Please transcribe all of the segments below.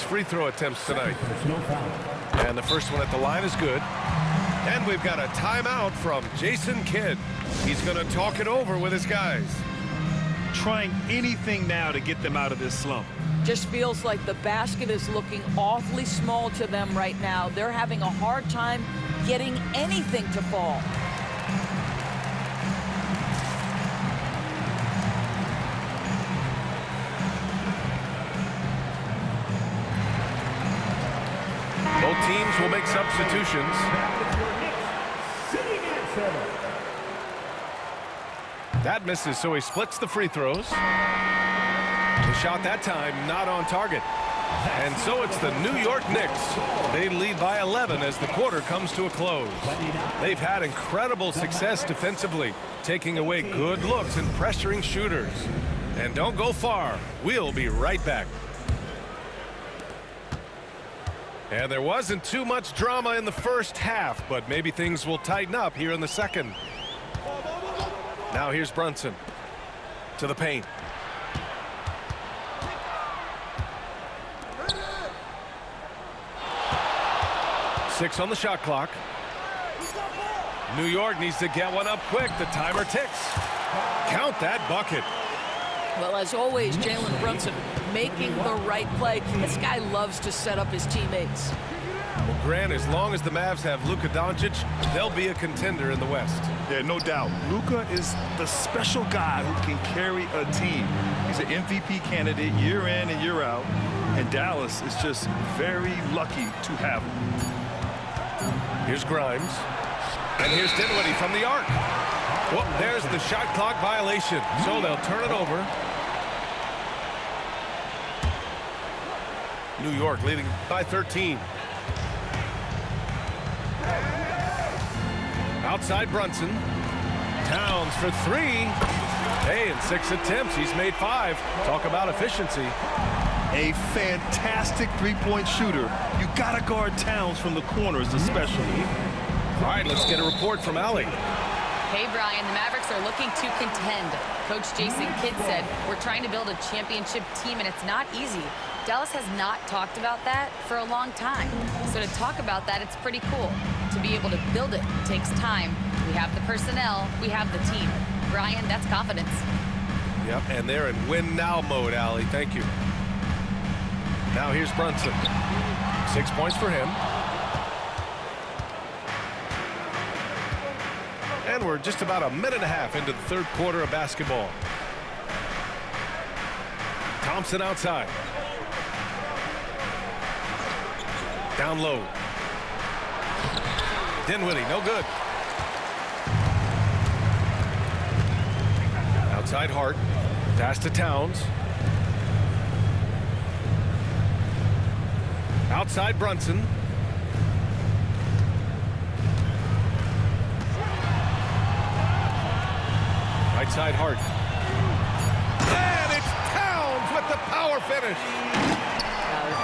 free throw attempts tonight. And the first one at the line is good. And we've got a timeout from Jason Kidd. He's going to talk it over with his guys. Trying anything now to get them out of this slump. Just feels like the basket is looking awfully small to them right now. They're having a hard time getting anything to fall. Both teams will make substitutions. That misses, so he splits the free throws. The shot that time not on target. And so it's the New York Knicks. They lead by 11 as the quarter comes to a close. They've had incredible success defensively, taking away good looks and pressuring shooters. And don't go far. We'll be right back. And there wasn't too much drama in the first half, but maybe things will tighten up here in the second. Now here's Brunson to the paint. Six on the shot clock. New York needs to get one up quick. The timer ticks. Count that bucket. Well, as always, Jalen Brunson making the right play. This guy loves to set up his teammates. Well, Grant, as long as the Mavs have Luka Doncic, they'll be a contender in the West. Yeah, no doubt. Luka is the special guy who can carry a team. He's an MVP candidate year in and year out. And Dallas is just very lucky to have him. Here's Grimes. And here's Dinwiddie from the arc. Well, there's the shot clock violation. So they'll turn it over. New York leading by 13. Outside Brunson. Towns for three. Hey, in 6 attempts, he's made 5. Talk about efficiency. A fantastic three-point shooter. You gotta guard Towns from the corners especially. All right, let's get a report from Allie. Hey, Brian, the Mavericks are looking to contend. Coach Jason Kidd said, we're trying to build a championship team, and it's not easy. Dallas has not talked about that for a long time. So to talk about that, it's pretty cool. To be able to build it takes time. We have the personnel, we have the team. Brian, that's confidence. Yep, and they're in win-now mode, Allie. Thank you. Now here's Brunson. 6 points for him. And we're just about a minute and a half into the third quarter of basketball. Thompson outside. Down low. Dinwiddie, no good. Outside Hart. Pass to Towns. Outside Brunson. Right side Hart. And it's Towns with the power finish.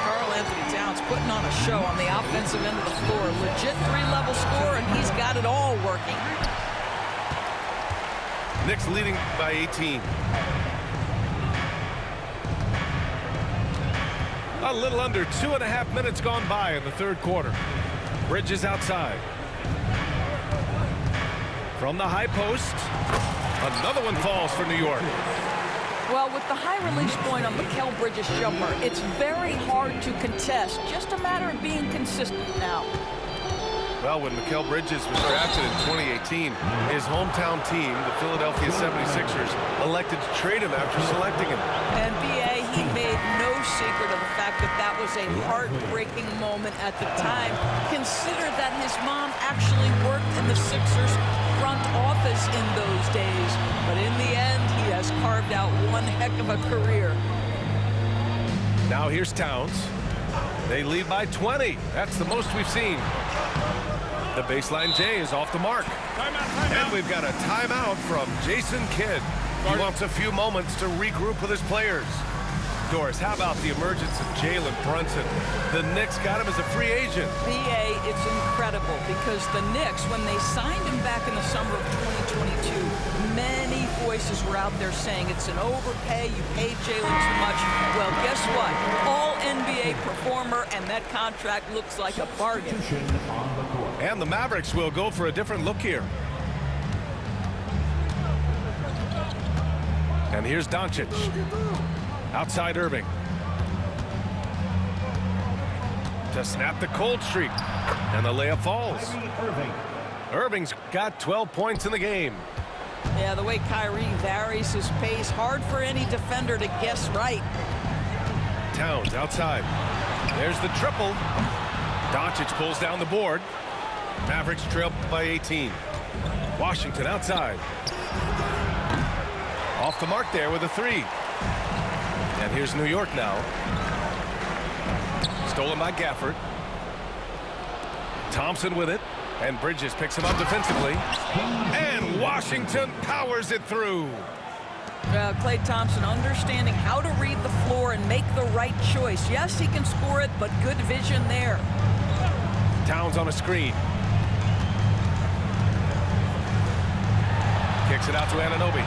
Karl Anthony Towns putting on a show on the offensive end of the floor. Legit 3-level score, and he's got it all working. Knicks leading by 18. A little under 2.5 minutes gone by in the third quarter. Bridges outside. From the high post. Another one falls for New York. Well, with the high release point on Mikal Bridges' jumper, it's very hard to contest. Just a matter of being consistent now. Well, when Mikal Bridges was drafted in 2018, his hometown team, the Philadelphia 76ers, elected to trade him after selecting him. And B.A., he made no secret of the fact that that was a heartbreaking moment at the time. Consider that his mom actually worked in the Sixers front office in those days. But in the end, he has carved out one heck of a career. Now here's Towns. They lead by 20. That's the most we've seen. The baseline J is off the mark. And we've got a timeout from Jason Kidd. He wants a few moments to regroup with his players. Doris, how about the emergence of Jalen Brunson? The Knicks got him as a free agent. BA, it's incredible because the Knicks, when they signed him back in the summer of 2022, many voices were out there saying it's an overpay, you paid Jalen too much. Well, guess what? All NBA performer, and that contract looks like a bargain. And the Mavericks will go for a different look here. And here's Doncic. Outside Irving. To snap the cold streak. And the layup falls. Irving's got 12 points in the game. Yeah, the way Kyrie varies his pace, hard for any defender to guess right. Towns outside. There's the triple. Doncic pulls down the board. Mavericks trail by 18. Washington outside. Off the mark there with a three. And here's New York now. Stolen by Gafford. Thompson with it. And Bridges picks him up defensively. And Washington powers it through. Klay Thompson understanding how to read the floor and make the right choice. Yes, he can score it, but good vision there. Towns on a screen. Kicks it out to Anunoby.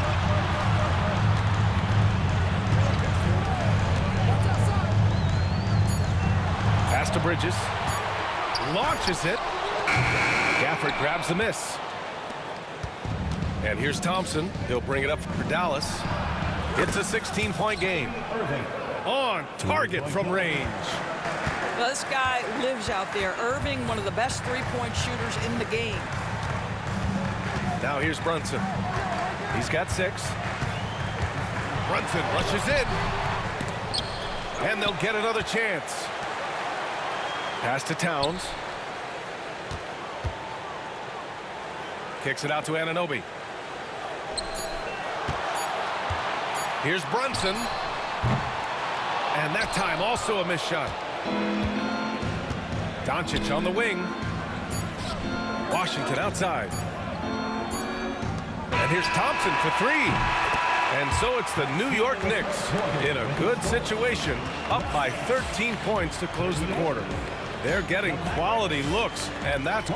Pass to Bridges. Launches it. Gafford grabs the miss. And here's Thompson. He'll bring it up for Dallas. It's a 16-point game. On target from range. Well, this guy lives out there. Irving, one of the best three-point shooters in the game. Now here's Brunson. He's got 6. Brunson rushes in. And they'll get another chance. Pass to Towns. Kicks it out to Anunoby. Here's Brunson. And that time also a missed shot. Doncic on the wing. Washington outside. And here's Thompson for 3. And so it's the New York Knicks in a good situation, up by 13 points to close the quarter. They're getting quality looks, and that's...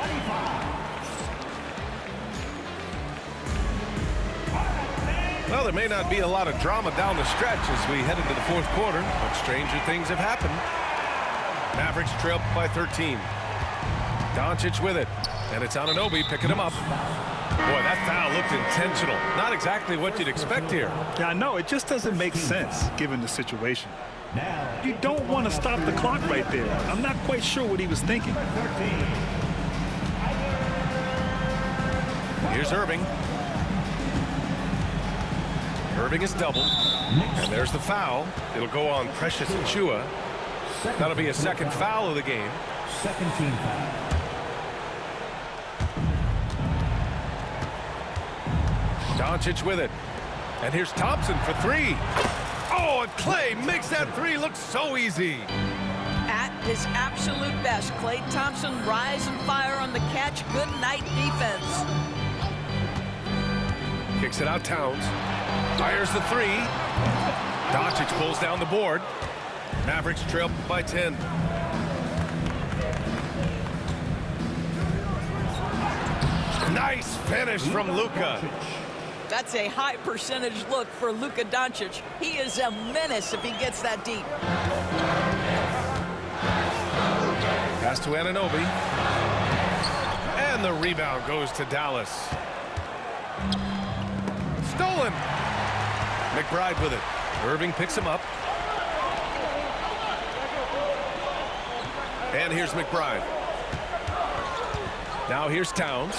Well, there may not be a lot of drama down the stretch as we head into the fourth quarter, but stranger things have happened. Mavericks trail by 13. Doncic with it, and it's Anunoby picking him up. Boy, that foul looked intentional. Not exactly what you'd expect here. Yeah, I know. It just doesn't make sense given the situation. You don't want to stop the clock right there. I'm not quite sure what he was thinking. Here's Irving. Irving is doubled. And there's the foul. It'll go on Precious Achiuwa. That'll be a second foul of the game. Second team foul. Doncic with it. And here's Thompson for 3. Oh, and Klay makes that 3 look so easy. At his absolute best, Klay Thompson rise and fire on the catch. Good night defense. Kicks it out Towns. Fires the 3. Doncic pulls down the board. Mavericks trail by 10. Nice finish from Luka. That's a high percentage look for Luka Doncic. He is a menace if he gets that deep. Pass to Anunoby. And the rebound goes to Dallas. Stolen. McBride with it. Irving picks him up. And here's McBride. Now here's Towns.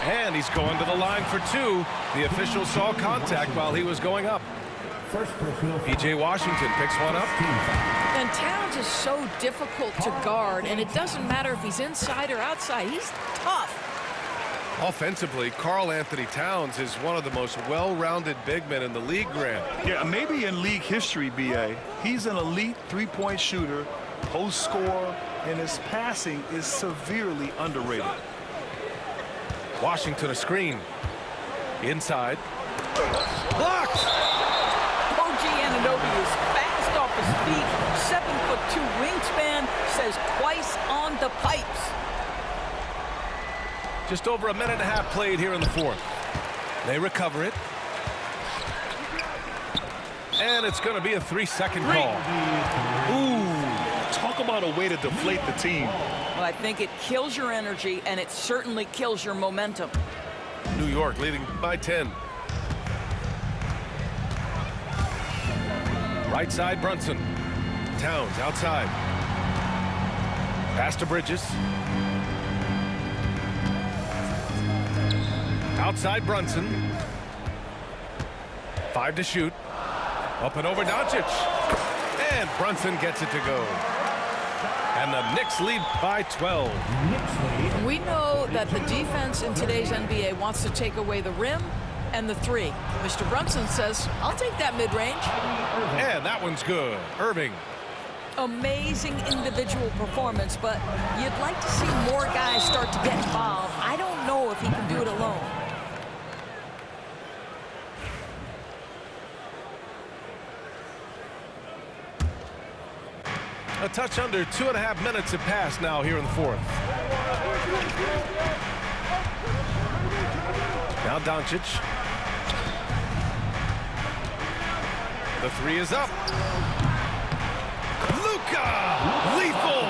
And he's going to the line for 2. The official saw contact while he was going up. P.J. Washington picks one up. And Towns is so difficult to guard, and it doesn't matter if he's inside or outside. He's tough. Offensively, Karl Anthony Towns is one of the most well-rounded big men in the league, Grant. Yeah, maybe in league history, B.A. He's an elite three-point shooter, post scorer, and his passing is severely underrated. Washington a screen. Inside. Blocked! OG Anunoby is fast off his feet. 7'2" wingspan, says twice on the pipes. Just over a minute and a half played here in the fourth. They recover it. And it's going to be a 3-second call. Ooh, talk about a way to deflate the team. Well, I think it kills your energy, and it certainly kills your momentum. New York leading by 10. Right side, Brunson. Towns outside. Pass to Bridges. Outside Brunson. 5 to shoot. Up and over Doncic. And Brunson gets it to go. And the Knicks lead by 12. We know that the defense in today's NBA wants to take away the rim and the three. Mr. Brunson says, I'll take that mid-range. And that one's good. Irving. Amazing individual performance, but you'd like to see more guys start to get involved. I don't know if he can do it alone. A touch under 2.5 minutes have passed now here in the fourth. Now Doncic. The three is up. Luka! Lethal!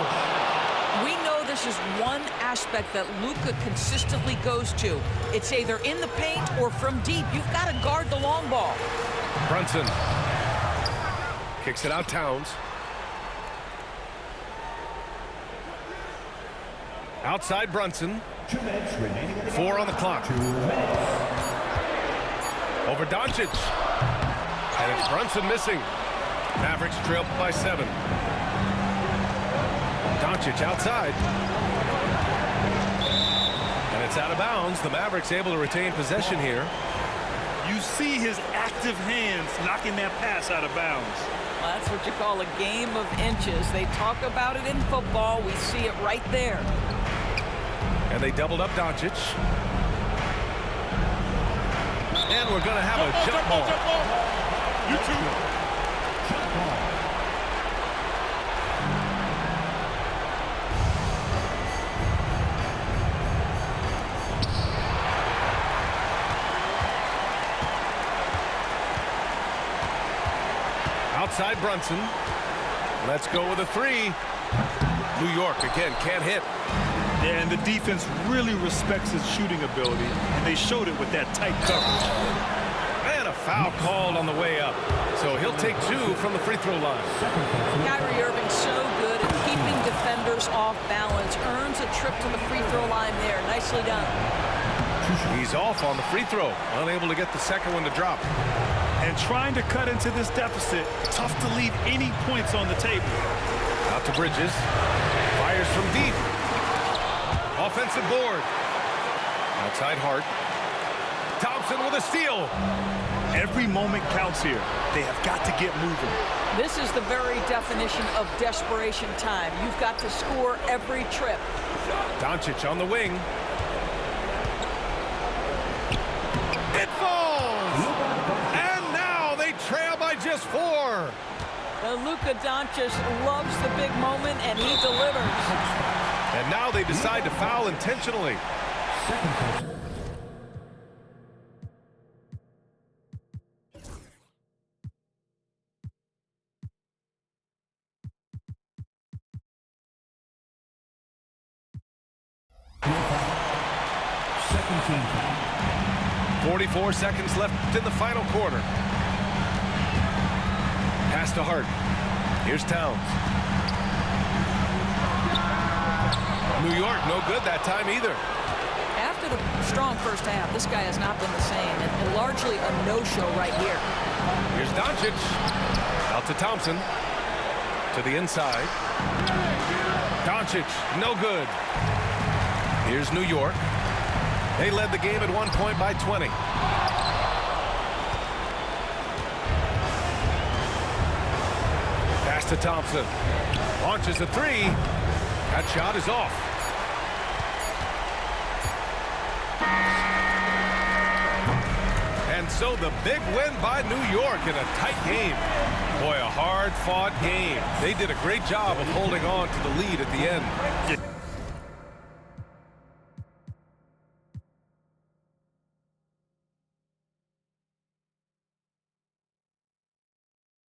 We know this is one aspect that Luka consistently goes to. It's either in the paint or from deep. You've got to guard the long ball. Brunson. Kicks it out, Towns. Outside Brunson. 4 on the clock. Over Doncic. And it's Brunson missing. Mavericks trail by 7. Doncic outside. And it's out of bounds. The Mavericks able to retain possession here. You see his active hands knocking that pass out of bounds. Well, that's what you call a game of inches. They talk about it in football. We see it right there. And they doubled up Doncic. And we're going to have a jump ball. You too. Outside Brunson. Let's go with a 3. New York again can't hit. Yeah, and the defense really respects his shooting ability, and they showed it with that tight coverage. And a foul called on the way up. So he'll take 2 from the free throw line. Kyrie Irving so good at keeping defenders off balance. Earns a trip to the free throw line there. Nicely done. He's off on the free throw. Unable to get the second one to drop. And trying to cut into this deficit, tough to leave any points on the table. Out to Bridges. Fires from deep. Offensive board. Outside Hart. Thompson with a steal. Every moment counts here. They have got to get moving. This is the very definition of desperation time. You've got to score every trip. Doncic on the wing. It falls! And now they trail by just 4. Luka Doncic loves the big moment, and he delivers. And now they decide to foul intentionally. Second team. 44 seconds left in the final quarter. Pass to Hart. Here's Towns. New York, no good that time either. After the strong first half, this guy has not been the same, and largely a no-show right here. Here's Doncic. Out to Thompson. To the inside. Doncic, no good. Here's New York. They led the game at one point by 20. Pass to Thompson. Launches a 3. That shot is off. And And so the big win by New York in a tight game. Boy, a hard-fought game. They did a great job of holding on to the lead at the end.